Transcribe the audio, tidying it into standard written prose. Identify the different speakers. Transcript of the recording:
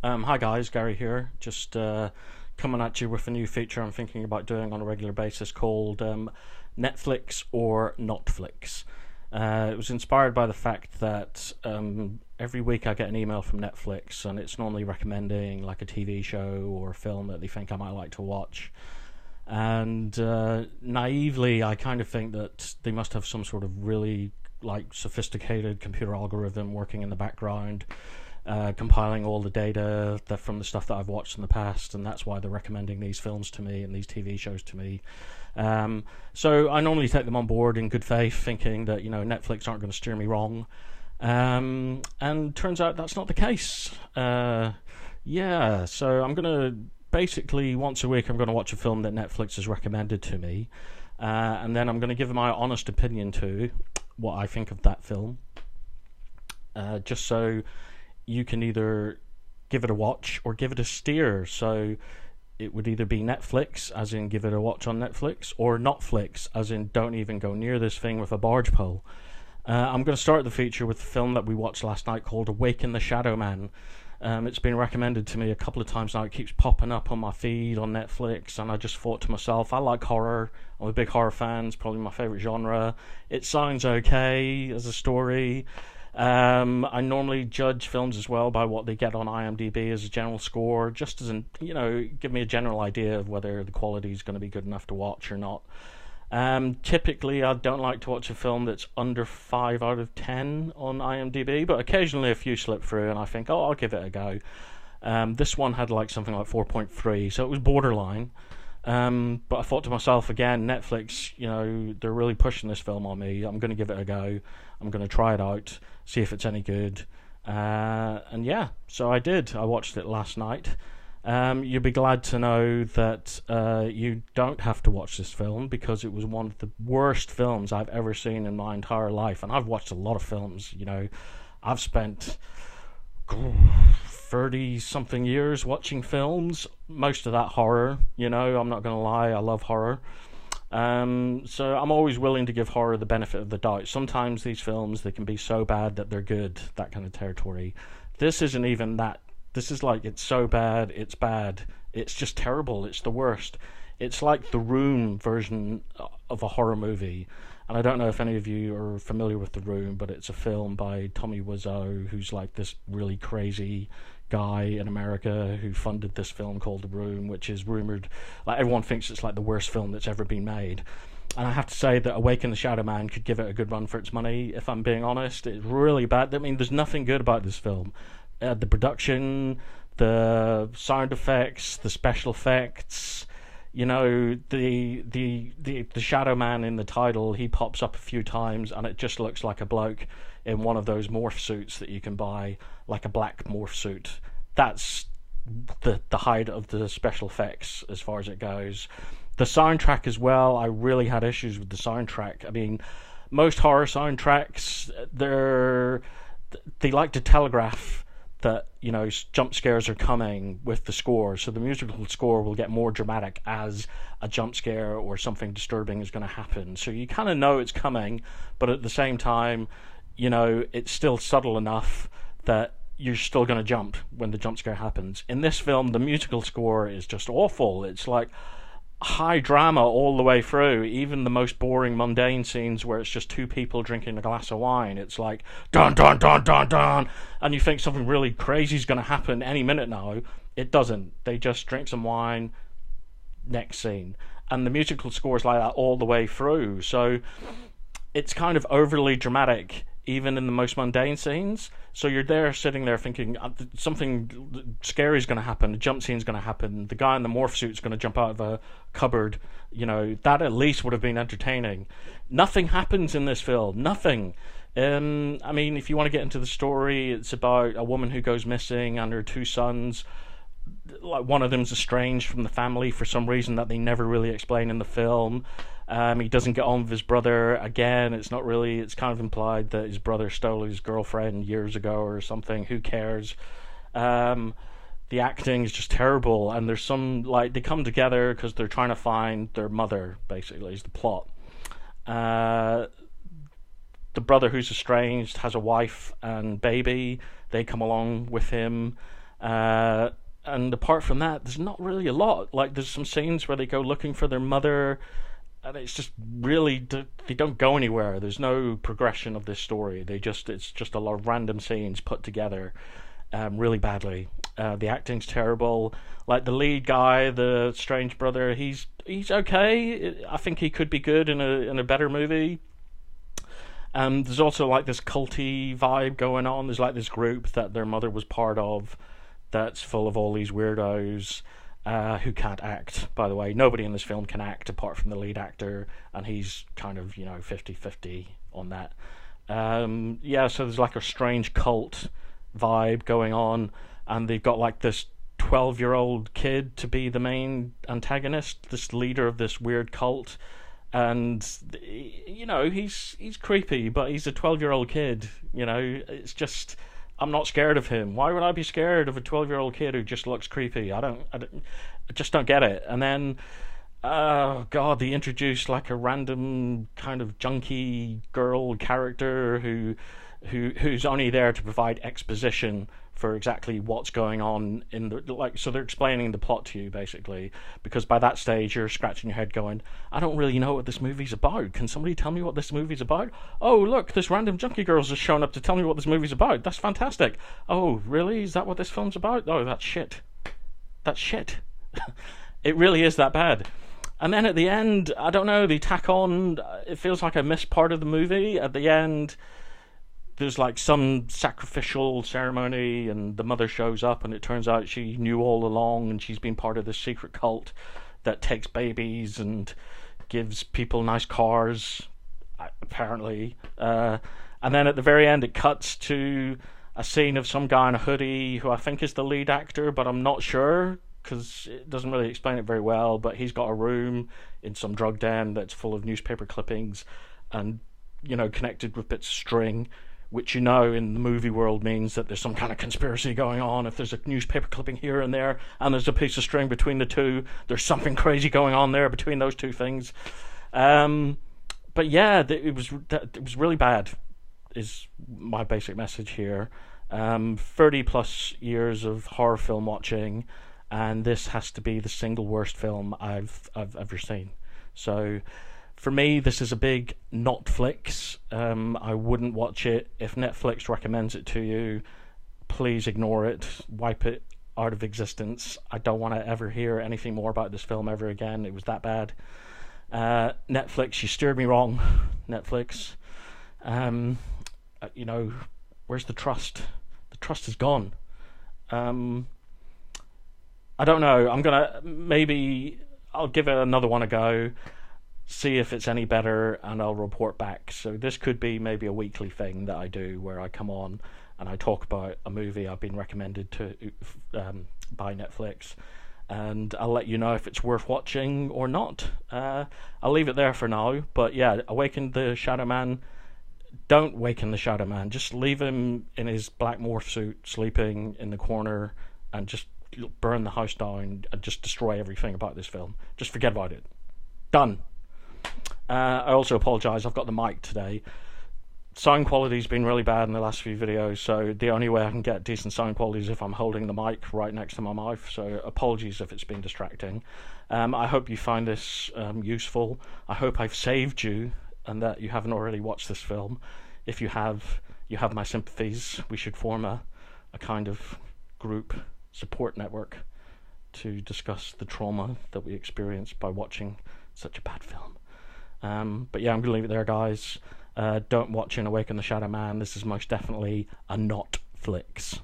Speaker 1: Hi guys, Gary here. Just coming at you with a new feature I'm thinking about doing on a regular basis called Netflix or Not-flix. It was inspired by the fact that every week I get an email from Netflix, and it's normally recommending like a TV show or a film that they think I might like to watch. And naively, I kind of think that they must have some sort of really like sophisticated computer algorithm working in the background, compiling all the data from the stuff that I've watched in the past, and that's why they're recommending these films to me and these TV shows to me. So I normally take them on board in good faith, thinking that Netflix aren't going to steer me wrong, and turns out that's not the case. Yeah, so I'm going to basically once a week I'm going to watch a film that Netflix has recommended to me, and then I'm going to give my honest opinion to what I think of that film, just so you can either give it a watch or give it a steer. So it would either be Netflix, as in give it a watch on Netflix, or Not-flix, as in don't even go near this thing with a barge pole. I'm going to start the feature with a film that we watched last night called Awaken the Shadow Man. It's been recommended to me a couple of times now. It keeps popping up on my feed on Netflix, and I just thought to myself, I like horror. I'm a big horror fan. It's probably my favourite genre. It sounds okay as a story. I normally judge films as well by what they get on IMDb as a general score, just as give me a general idea of whether the quality is going to be good enough to watch or not. Typically, I don't like to watch a film that's under 5 out of 10 on IMDb, but occasionally a few slip through, and I think, oh, I'll give it a go. This one had like something like 4.3, so it was borderline. But I thought to myself, again, Netflix, they're really pushing this film on me. I'm going to give it a go. I'm going to try it out, see if it's any good. And yeah, so I did. I watched it last night. You'll be glad to know that you don't have to watch this film, because it was one of the worst films I've ever seen in my entire life. And I've watched a lot of films. I've spent 30 something years watching films, most of that horror. I'm not going to lie, I love horror. So I'm always willing to give horror the benefit of the doubt. Sometimes these films, they can be so bad that they're good, that kind of territory. This isn't even that. This is like, it's so bad, it's bad. It's just terrible, it's the worst. It's like the Room version of a horror movie. And I don't know if any of you are familiar with The Room, but it's a film by Tommy Wiseau, who's like this really crazy guy in America who funded this film called The Room, which is rumored, like everyone thinks it's like the worst film that's ever been made. And I have to say that Awaken the Shadow Man could give it a good run for its money, if I'm being honest. It's really bad. I mean, there's nothing good about this film. The production, the sound effects, the special effects, the Shadow Man in the title, he pops up a few times and it just looks like a bloke in one of those morph suits that you can buy, like a black morph suit. That's the height of the special effects as far as it goes. The soundtrack as well, I really had issues with the soundtrack. I mean, most horror soundtracks, they like to telegraph that jump scares are coming with the score, so the musical score will get more dramatic as a jump scare or something disturbing is going to happen, so you kind of know it's coming, but at the same time it's still subtle enough that you're still going to jump when the jump scare happens. In this film, the musical score is just awful. It's like high drama all the way through. Even the most boring, mundane scenes where it's just two people drinking a glass of wine, it's like dun dun dun dun dun, and you think something really crazy is going to happen any minute now. It doesn't. They just drink some wine, next scene. And the musical score is like that all the way through, so it's kind of overly dramatic even in the most mundane scenes. So you're there sitting there thinking something scary is going to happen, a jump scene is going to happen, the guy in the morph suit is going to jump out of a cupboard. That at least would have been entertaining. Nothing happens in this film. Nothing. I mean, if you want to get into the story, it's about a woman who goes missing and her two sons. Like, one of them's estranged from the family for some reason that they never really explain in the film. He doesn't get on with his brother. Again, it's kind of implied that his brother stole his girlfriend years ago or something. Who cares? The acting is just terrible, and there's some, like, they come together because they're trying to find their mother, basically, is the plot. The brother who's estranged has a wife and baby. They come along with him. And apart from that, there's not really a lot. Like, there's some scenes where they go looking for their mother, and it's just really, they don't go anywhere. There's no progression of this story. It's just a lot of random scenes put together really badly. The acting's terrible. Like, the lead guy, the strange brother, he's okay. I think he could be good in a better movie. There's also like this culty vibe going on. There's like this group that their mother was part of that's full of all these weirdos who can't act, by the way. Nobody in this film can act apart from the lead actor, and he's kind of, 50-50 on that. So there's like a strange cult vibe going on, and they've got like this 12-year-old kid to be the main antagonist, this leader of this weird cult. And he's creepy, but he's a 12-year-old kid. It's just, I'm not scared of him. Why would I be scared of a 12-year-old kid who just looks creepy? I just don't get it. And then, oh god, they introduced like a random kind of junkie girl character who's only there to provide exposition for exactly what's going on in the, so they're explaining the plot to you basically, because by that stage you're scratching your head going, I don't really know what this movie's about. Can somebody tell me what this movie's about? Oh look, this random junkie girl's just shown up to tell me what this movie's about. That's fantastic. Oh really? Is that what this film's about? Oh, that's shit. It really is that bad. And then at the end, I don't know, they tack on, it feels like I missed part of the movie. At the end, there's like some sacrificial ceremony, and the mother shows up, and it turns out she knew all along, and she's been part of this secret cult that takes babies and gives people nice cars, apparently. And then at the very end, it cuts to a scene of some guy in a hoodie who I think is the lead actor, but I'm not sure because it doesn't really explain it very well. But he's got a room in some drug den that's full of newspaper clippings and, connected with bits of string, which in the movie world means that there's some kind of conspiracy going on. If there's a newspaper clipping here and there, and there's a piece of string between the two, there's something crazy going on there between those two things. But yeah, it was really bad, is my basic message here. 30 plus years of horror film watching, and this has to be the single worst film I've ever seen. So for me, this is a big Not-flix. I wouldn't watch it. If Netflix recommends it to you, please ignore it. Wipe it out of existence. I don't want to ever hear anything more about this film ever again. It was that bad. Netflix, you steered me wrong. Netflix. Where's the trust? The trust is gone. I don't know. I'll give it another one a go, see if it's any better, and I'll report back. So this could be maybe a weekly thing that I do, where I come on and I talk about a movie I've been recommended to by Netflix, and I'll let you know if it's worth watching or not. I'll leave it there for now, but yeah, Awaken the Shadow Man. Don't waken the Shadow Man. Just leave him in his black morph suit, sleeping in the corner, and just burn the house down and just destroy everything about this film. Just forget about it. Done. I also apologise, I've got the mic today. Sound quality's been really bad in the last few videos, so the only way I can get decent sound quality is if I'm holding the mic right next to my mouth, so apologies if it's been distracting. I hope you find this useful. I hope I've saved you and that you haven't already watched this film. If you have my sympathies. We should form a kind of group support network to discuss the trauma that we experienced by watching such a bad film. But yeah, I'm going to leave it there, guys. Don't watch Awaken the Shadow Man. This is most definitely a Not-flix.